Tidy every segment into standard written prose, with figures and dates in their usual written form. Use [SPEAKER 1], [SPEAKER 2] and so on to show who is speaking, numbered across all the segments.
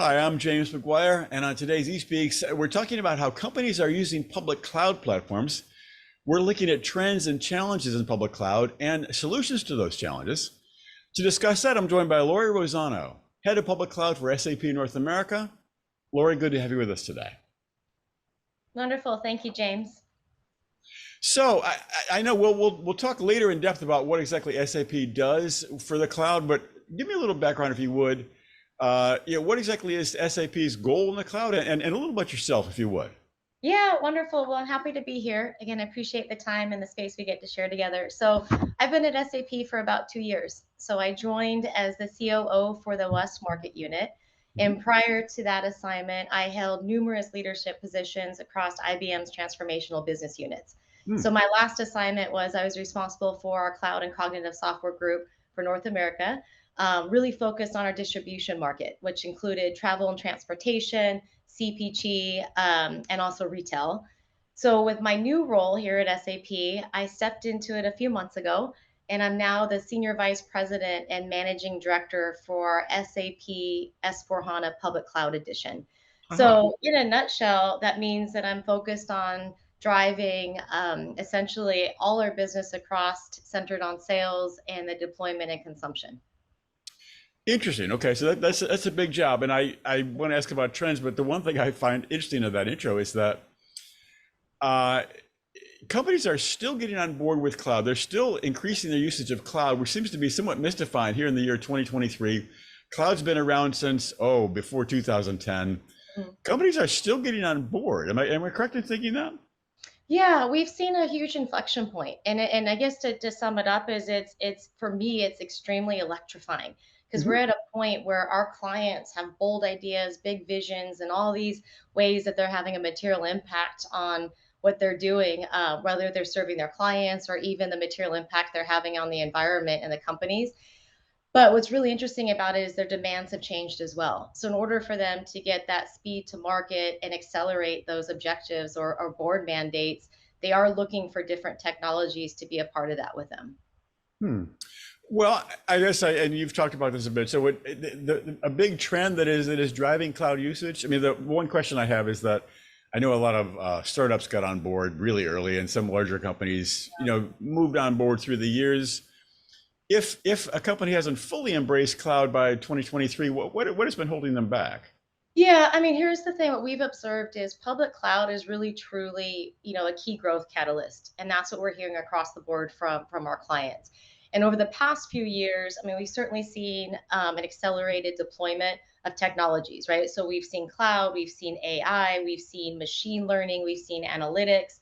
[SPEAKER 1] Hi, I'm James McGuire, and on today's eSpeaks, we're talking about how companies are using public cloud platforms. We're looking at trends and challenges in public cloud and solutions to those challenges. To discuss that, I'm joined by Lori Rosano, Head of Public Cloud for SAP North America. Lori, good to have you with us today.
[SPEAKER 2] Wonderful. Thank you, James.
[SPEAKER 1] So I know we'll talk later in depth about what exactly SAP does for the cloud, but give me a little background if you would. What exactly is SAP's goal in the cloud, and a little about yourself, if you would.
[SPEAKER 2] Yeah, wonderful. Well, I'm happy to be here. Again, I appreciate the time and the space we get to share together. So I've been at SAP for about 2 years. So I joined as the COO for the West Market Unit.
[SPEAKER 1] Mhm.
[SPEAKER 2] And prior to that assignment, I held numerous leadership positions across IBM's transformational business units.
[SPEAKER 1] Hmm.
[SPEAKER 2] So my last assignment was I was responsible for our cloud and cognitive software group for North America, really focused on our distribution market, which included travel and transportation, CPG, and also retail. So, with my new role here at SAP, I stepped into it a few months ago, and I'm now the Senior Vice President and Managing Director for SAP S4HANA Public Cloud Edition.
[SPEAKER 1] Uh-huh.
[SPEAKER 2] So, in a nutshell, that means that I'm focused on driving essentially all our business across centered on sales and the deployment and consumption.
[SPEAKER 1] Interesting. Okay, so that's a big job, and I want to ask about trends, but the one thing I find interesting of that intro is that uh, companies are still getting on board with cloud. They're still increasing their usage of cloud, which seems to be somewhat mystified here in the year 2023. Cloud's been around since before 2010. Companies are still getting on board. Am I correct in thinking that?
[SPEAKER 2] Yeah, we've seen a huge inflection point, and I guess to sum it up is it's for me it's extremely electrifying because we're
[SPEAKER 1] Mhm.
[SPEAKER 2] at a point where our clients have bold ideas, big visions, and all these ways that they're having a material impact on what they're doing, whether they're serving their clients or even the material impact they're having on the environment and the companies. But what's really interesting about it is their demands have changed as well. So in order for them to get that speed to market and accelerate those objectives or board mandates, they are looking for different technologies to be a part of that with them.
[SPEAKER 1] Hmm. Well, I guess and you've talked about this a bit. So a big trend that is driving cloud usage. I mean, the one question I have is that I know a lot of startups got on board really early, and some larger companies, moved on board through the years. If a company hasn't fully embraced cloud by 2023, what has been holding them back?
[SPEAKER 2] Yeah, I mean, here's the thing. What we've observed is public cloud is really truly, a key growth catalyst, and that's what we're hearing across the board from our clients. And over the past few years, I mean, we've certainly seen an accelerated deployment of technologies, right? So we've seen cloud, we've seen AI, we've seen machine learning, we've seen analytics.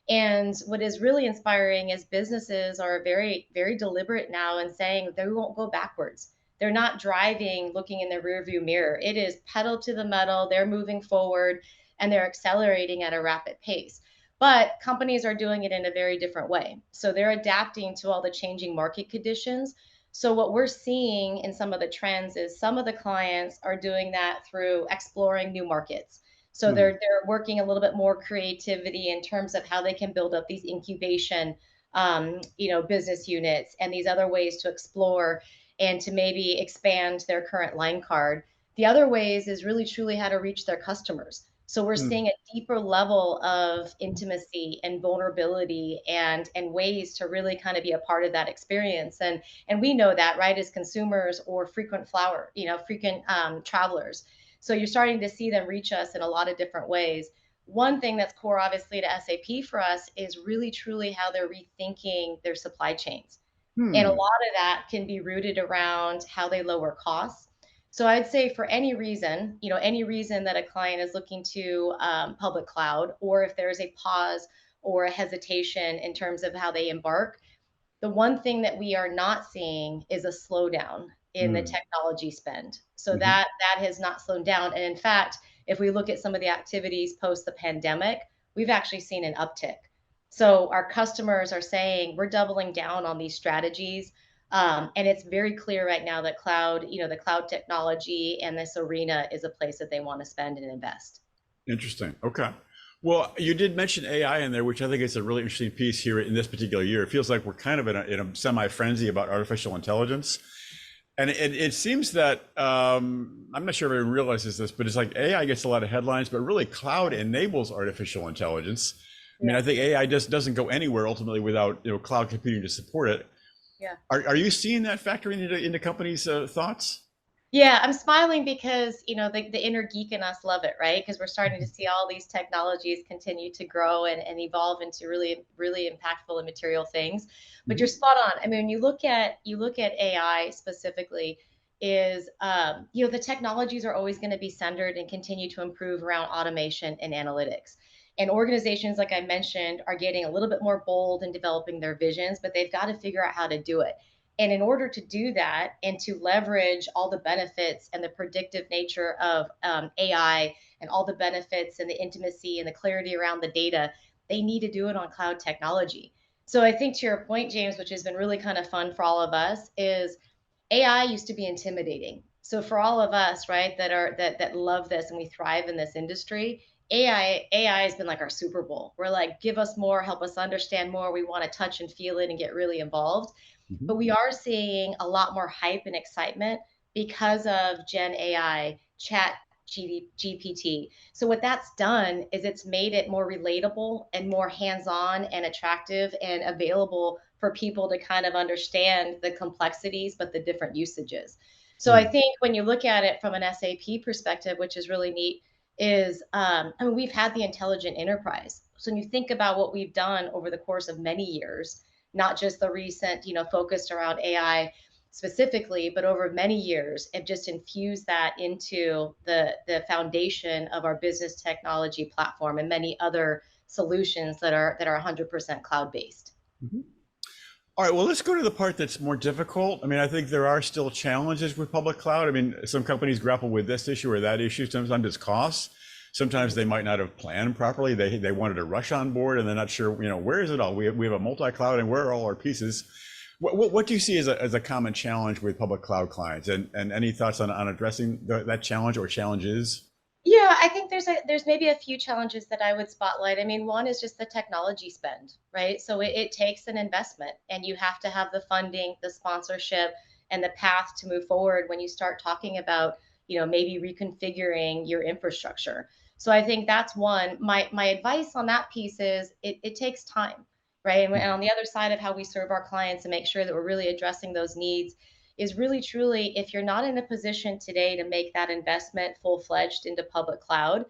[SPEAKER 2] And what is really inspiring is businesses are very, very deliberate now in saying they won't go backwards. They're not driving, looking in the rearview mirror. It is pedal to the metal. They're moving forward and they're accelerating at a rapid pace. But companies are doing it in a very different way. So they're adapting to all the changing market conditions. So what we're seeing in some of the trends is some of the clients are doing that through exploring new markets. So
[SPEAKER 1] Hmm.
[SPEAKER 2] they're working a little bit more creativity in terms of how they can build up these incubation, business units and these other ways to explore and to maybe expand their current line card. The other ways is really truly how to reach their customers. So we're
[SPEAKER 1] Hmm.
[SPEAKER 2] seeing a deeper level of intimacy and vulnerability and ways to really kind of be a part of that experience. And we know that, right, as consumers or frequent travelers. So you're starting to see them reach us in a lot of different ways. One thing that's core, obviously, to SAP for us is really truly how they're rethinking their supply chains. And a lot
[SPEAKER 1] Hmm.
[SPEAKER 2] of that can be rooted around how they lower costs. So I'd say for any reason that a client is looking to public cloud, or if there's a pause or a hesitation in terms of how they embark, the one thing that we are not seeing is a slowdown in the
[SPEAKER 1] Hmm.
[SPEAKER 2] technology spend. So
[SPEAKER 1] Mhm.
[SPEAKER 2] that has not slowed down. And in fact, if we look at some of the activities post the pandemic, we've actually seen an uptick. So our customers are saying we're doubling down on these strategies. And it's very clear right now that the cloud technology and this arena is a place that they want to spend and invest.
[SPEAKER 1] Interesting. Okay. Well, you did mention AI in there, which I think is a really interesting piece here in this particular year. It feels like we're kind of in a semi frenzy about artificial intelligence. And it seems that I'm not sure if everyone realizes this, but it's like AI gets a lot of headlines, but really cloud enables artificial intelligence. I mean,
[SPEAKER 2] Yeah.
[SPEAKER 1] I think AI just doesn't go anywhere ultimately without cloud computing to support it.
[SPEAKER 2] Yeah.
[SPEAKER 1] Are you seeing that factoring into companies' thoughts?
[SPEAKER 2] Yeah, I'm smiling because, the inner geek in us love it, right? Because we're starting to see all these technologies continue to grow and evolve into really, really impactful and material things. But you're
[SPEAKER 1] Mhm.
[SPEAKER 2] spot on. I mean, when you look at AI specifically, is the technologies are always going to be centered and continue to improve around automation and analytics. And organizations, like I mentioned, are getting a little bit more bold in developing their visions, but they've got to figure out how to do it. And in order to do that and to leverage all the benefits and the predictive nature of AI and all the benefits and the intimacy and the clarity around the data, they need to do it on cloud technology. So I think to your point, James, which has been really kind of fun for all of us, is AI used to be intimidating. So for all of us, right, that love this and we thrive in this industry, AI has been like our Super Bowl. We're like, give us more, help us understand more. We want to touch and feel it and get really involved.
[SPEAKER 1] Mhm.
[SPEAKER 2] But we are seeing a lot more hype and excitement because of Gen AI, Chat GPT. So what that's done is it's made it more relatable and more hands-on and attractive and available for people to kind of understand the complexities, but the different usages. So I
[SPEAKER 1] Mm.
[SPEAKER 2] think when you look at it from an SAP perspective, which is really neat, is I mean, we've had the intelligent enterprise. So when you think about what we've done over the course of many years, not just the recent, focused around AI specifically, but over many years, have just infused that into the foundation of our business technology platform and many other solutions that are 100% cloud based.
[SPEAKER 1] Mhm. All right, well, let's go to the part that's more difficult. I mean, I think there are still challenges with public cloud. I mean, some companies grapple with this issue or that issue. Sometimes it's costs. Sometimes they might not have planned properly. They wanted to rush on board and they're not sure, where is it all? We have a multi-cloud and where are all our pieces? What do you see as a common challenge with public cloud clients? And any thoughts on addressing that challenge or challenges?
[SPEAKER 2] Yeah, I think there's maybe a few challenges that I would spotlight. I mean, one is just the technology spend, right? So it takes an investment, and you have to have the funding, the sponsorship, and the path to move forward when you start talking about, maybe reconfiguring your infrastructure. So I think that's one. My advice on that piece is it takes time, right? And on the other side of how we serve our clients and make sure that we're really addressing those needs is really truly, if you're not in a position today to make that investment full fledged into public cloud,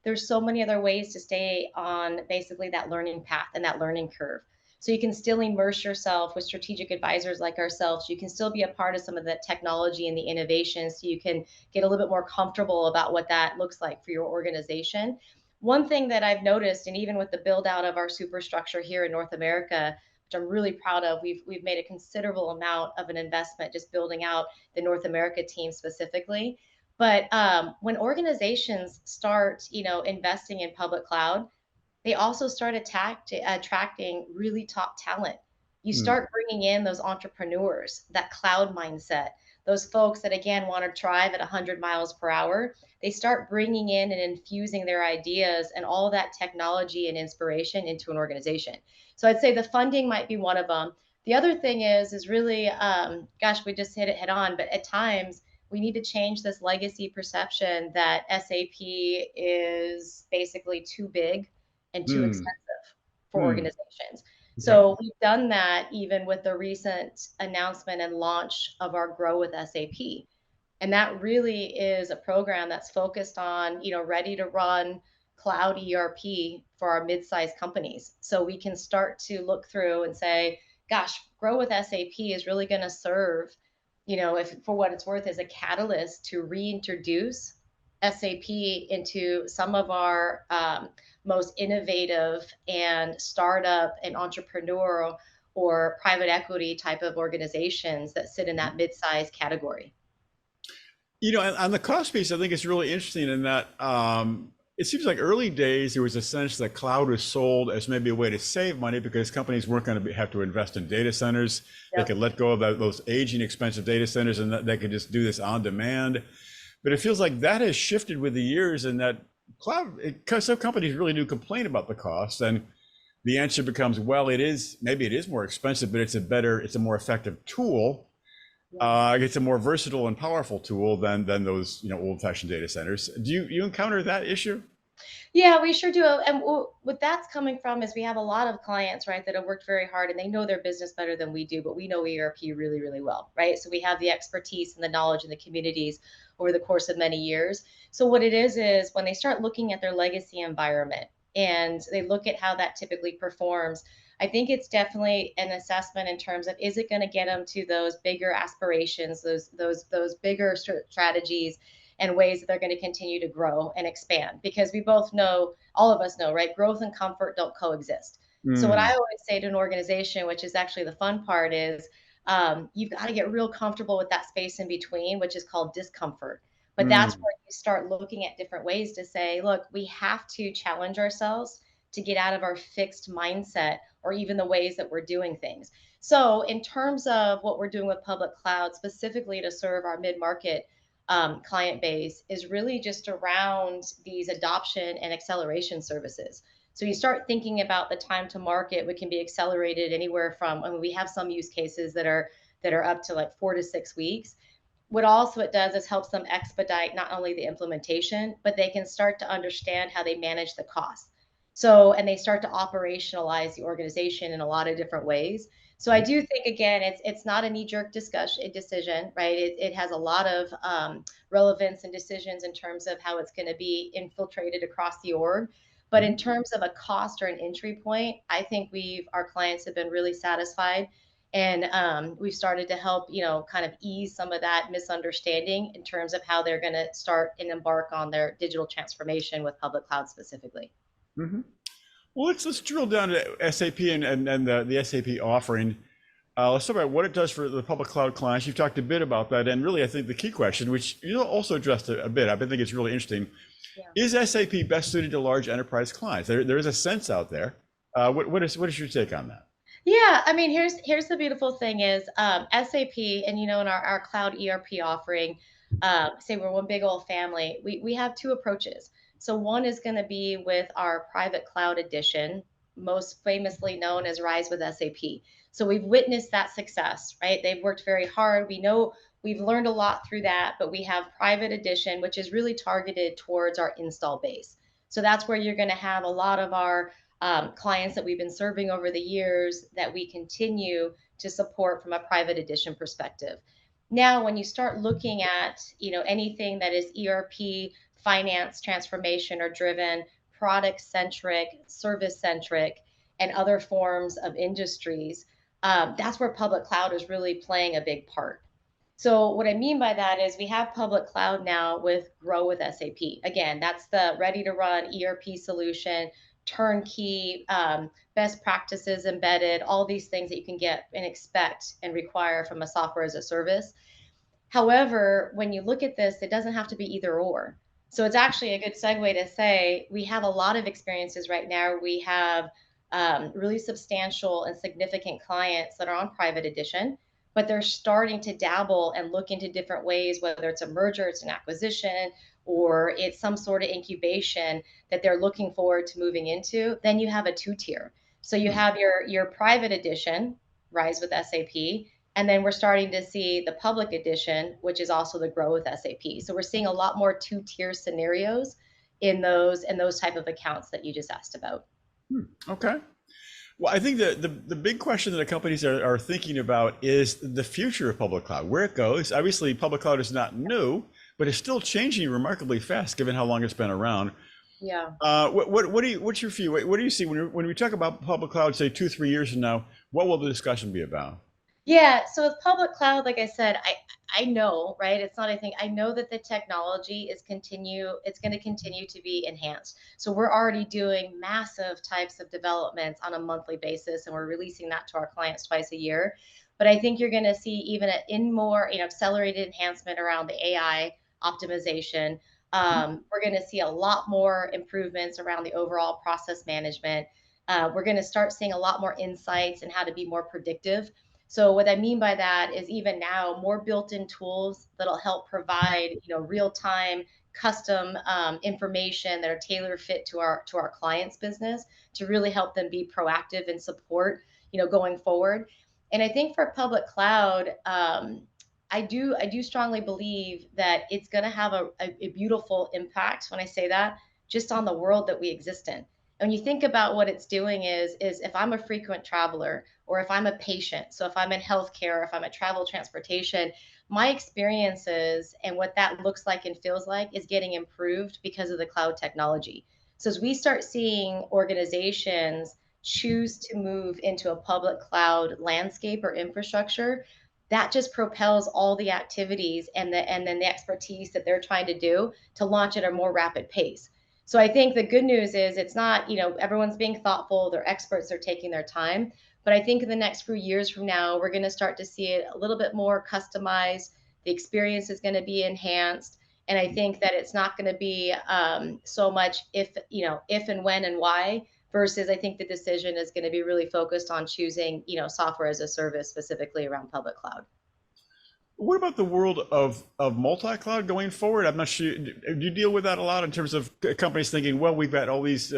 [SPEAKER 2] there's so many other ways to stay on basically that learning path and that learning curve. So you can still immerse yourself with strategic advisors like ourselves. You can still be a part of some of the technology and the innovation so you can get a little bit more comfortable about what that looks like for your organization. One thing that I've noticed, and even with the build out of our superstructure here in North America, which I'm really proud of, we've made a considerable amount of an investment just building out the North America team specifically. But when organizations start, investing in public cloud, they also start attracting really top talent. You
[SPEAKER 1] Mm.
[SPEAKER 2] start bringing in those entrepreneurs, that cloud mindset, those folks that again want to drive at 100 miles per hour. They start bringing in and infusing their ideas and all that technology and inspiration into an organization. So I'd say the funding might be one of them. The other thing is really, gosh, we just hit it head on, but at times we need to change this legacy perception that SAP is basically too big and too
[SPEAKER 1] Mm.
[SPEAKER 2] expensive for
[SPEAKER 1] Mm.
[SPEAKER 2] organizations.
[SPEAKER 1] Okay.
[SPEAKER 2] So we've done that even with the recent announcement and launch of our Grow with SAP. And that really is a program that's focused on, ready to run cloud ERP for our mid-sized companies. So we can start to look through and say, gosh, Grow with SAP is really going to serve, if for what it's worth, as a catalyst to reintroduce SAP into some of our most innovative and startup and entrepreneurial or private equity type of organizations that sit in that mid-sized category.
[SPEAKER 1] On the cost piece, I think it's really interesting in that it seems like early days there was a sense that cloud was sold as maybe a way to save money because companies weren't going to have to invest in data centers. They could
[SPEAKER 2] Yep.
[SPEAKER 1] let go of those aging, expensive data centers, and that they could just do this on demand. But it feels like that has shifted with the years, and that because some companies really do complain about the cost, and the answer becomes, well, maybe it is more expensive, but it's a more effective tool.
[SPEAKER 2] Yeah.
[SPEAKER 1] It's a more versatile and powerful tool than those old-fashioned data centers. Do you encounter that issue?
[SPEAKER 2] Yeah, we sure do. And what that's coming from is we have a lot of clients, right, that have worked very hard and they know their business better than we do, but we know ERP really, really well, right? So we have the expertise and the knowledge in the communities over the course of many years. So what it is when they start looking at their legacy environment and they look at how that typically performs, I think it's definitely an assessment in terms of is it going to get them to those bigger aspirations, those bigger strategies and ways that they're going to continue to grow and expand because we both know, all of us know, right, growth and comfort don't coexist. So what I
[SPEAKER 1] Mm,
[SPEAKER 2] always say to an organization, which is actually the fun part, is you've got to get real comfortable with that space in between, which is called discomfort. But that's
[SPEAKER 1] mm,
[SPEAKER 2] where you start looking at different ways to say, look, we have to challenge ourselves to get out of our fixed mindset or even the ways that we're doing things. So in terms of what we're doing with public cloud, specifically to serve our mid-market client base, is really just around these adoption and acceleration services. So you start thinking about the time to market, which can be accelerated anywhere from, I mean, we have some use cases that are up to like 4 to 6 weeks. What also it does is helps them expedite not only the implementation, but they can start to understand how they manage the costs. So, and they start to operationalize the organization in a lot of different ways. So I do think again, it's not a knee jerk discussion decision, right? It has a lot of relevance and decisions in terms of how it's going to be infiltrated across the org. But in
[SPEAKER 1] mhm,
[SPEAKER 2] terms of a cost or an entry point, I think our clients have been really satisfied and we've started to help kind of ease some of that misunderstanding in terms of how they're going to start and embark on their digital transformation with public cloud specifically.
[SPEAKER 1] mhm. Well, let's drill down to SAP and the SAP offering. Let's talk about what it does for the public cloud clients. You've talked a bit about that, and really, I think the key question, which you also addressed a bit, I think it's really interesting,
[SPEAKER 2] Yeah.
[SPEAKER 1] is SAP best suited to large enterprise clients? There is a sense out there. What is your take on that?
[SPEAKER 2] Yeah, I mean, here's the beautiful thing is SAP, and in our cloud ERP offering, say we're one big old family. We have two approaches. So one is going to be with our private cloud edition, most famously known as Rise with SAP. So we've witnessed that success, right? They've worked very hard. We know we've learned a lot through that, but we have private edition, which is really targeted towards our install base. So that's where you're going to have a lot of our clients that we've been serving over the years that we continue to support from a private edition perspective. Now, when you start looking at anything that is ERP, finance transformation or driven, product centric, service centric, and other forms of industries, that's where public cloud is really playing a big part. So what I mean by that is we have public cloud now with Grow with SAP. Again, that's the ready to run ERP solution, turnkey, best practices embedded, all these things that you can get and expect and require from a software as a service. However, when you look at this, it doesn't have to be either or. So it's actually a good segue to say we have a lot of experiences right now. We have really substantial and significant clients that are on private edition, but they're starting to dabble and look into different ways, whether it's a merger, it's an acquisition, or it's some sort of incubation that they're looking forward to moving into. Then you have a two-tier. So you
[SPEAKER 1] Hmm.
[SPEAKER 2] have your private edition, Rise with SAP, and then we're starting to see the public edition, which is also the Grow with SAP. So we're seeing a lot more two-tier scenarios in those type of accounts that you just asked about.
[SPEAKER 1] Hmm. Okay. Well, I think the big question that the companies are thinking about is the future of public cloud, where it goes. Obviously, public cloud is not new, but it's still changing remarkably fast given how long it's been around.
[SPEAKER 2] Yeah.
[SPEAKER 1] What's your view? What do you see when we talk about public cloud, say 2, 3 years from now? What will the discussion be about?
[SPEAKER 2] Yeah, so with public cloud, like I said, I know, right? It's not a thing. I know that the technology it's going to continue to be enhanced. So we're already doing massive types of developments on a monthly basis, and we're releasing that to our clients twice a year. But I think you're going to see even in more, accelerated enhancement around the AI optimization. We're going to see a lot more improvements around the overall process management. We're going to start seeing a lot more insights and how to be more predictive. So what I mean by that is even now more built-in tools that'll help provide real-time custom information that are tailor fit to our clients' business to really help them be proactive and support going forward. And I think for public cloud, I do strongly believe that it's going to have a beautiful impact when I say that, just on the world that we exist in. And when you think about what it's doing is if I'm a frequent traveler or if I'm a patient, so if I'm in healthcare, if I'm at travel transportation, my experiences and what that looks like and feels like is getting improved because of the cloud technology. So as we start seeing organizations choose to move into a public cloud landscape or infrastructure, that just propels all the activities and then the expertise that they're trying to do to launch at a more rapid pace. So I think the good news is it's not, everyone's being thoughtful, they're experts, they're taking their time. But I think in the next few years from now, we're going to start to see it a little bit more customized. The experience is going to be enhanced. And I think that it's not going to be so much if and when and why, versus I think the decision is going to be really focused on choosing, software as a service specifically around public cloud.
[SPEAKER 1] What about the world of multi-cloud going forward? I'm not sure. Do you deal with that a lot in terms of companies thinking, well, we've got all these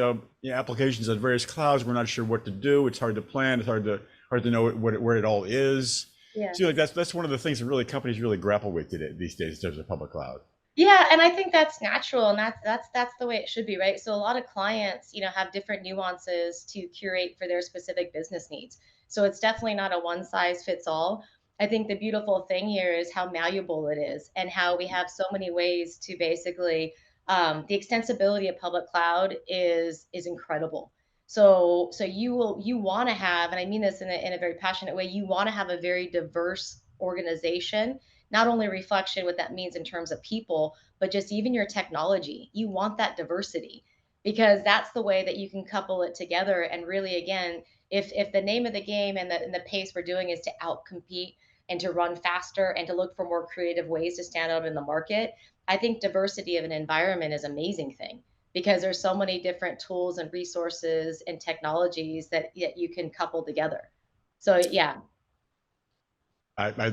[SPEAKER 1] applications on various clouds. We're not sure what to do. It's hard to plan. It's hard to know where it all is.
[SPEAKER 2] Yeah.
[SPEAKER 1] So like that's one of the things that really companies really grapple with today, these days in terms of public cloud.
[SPEAKER 2] Yeah, and I think that's natural, and that's the way it should be, right? So a lot of clients, have different nuances to curate for their specific business needs. So it's definitely not a one size fits all. I think the beautiful thing here is how malleable it is, and how we have so many ways to basically the extensibility of public cloud is incredible. So you want to have, and I mean this in a very passionate way, you want to have a very diverse organization, not only reflection what that means in terms of people, but just even your technology. You want that diversity because that's the way that you can couple it together. And really, again, if the name of the game and the pace we're doing is to outcompete and to run faster and to look for more creative ways to stand out in the market, I think diversity of an environment is an amazing thing because there's so many different tools and resources and technologies that you can couple together. So yeah.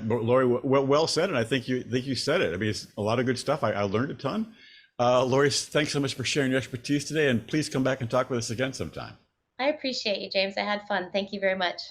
[SPEAKER 1] Lori, well said, and I think you said it. I mean, it's a lot of good stuff. I learned a ton. Lori, thanks so much for sharing your expertise today, and please come back and talk with us again sometime.
[SPEAKER 2] I appreciate you, James. I had fun. Thank you very much.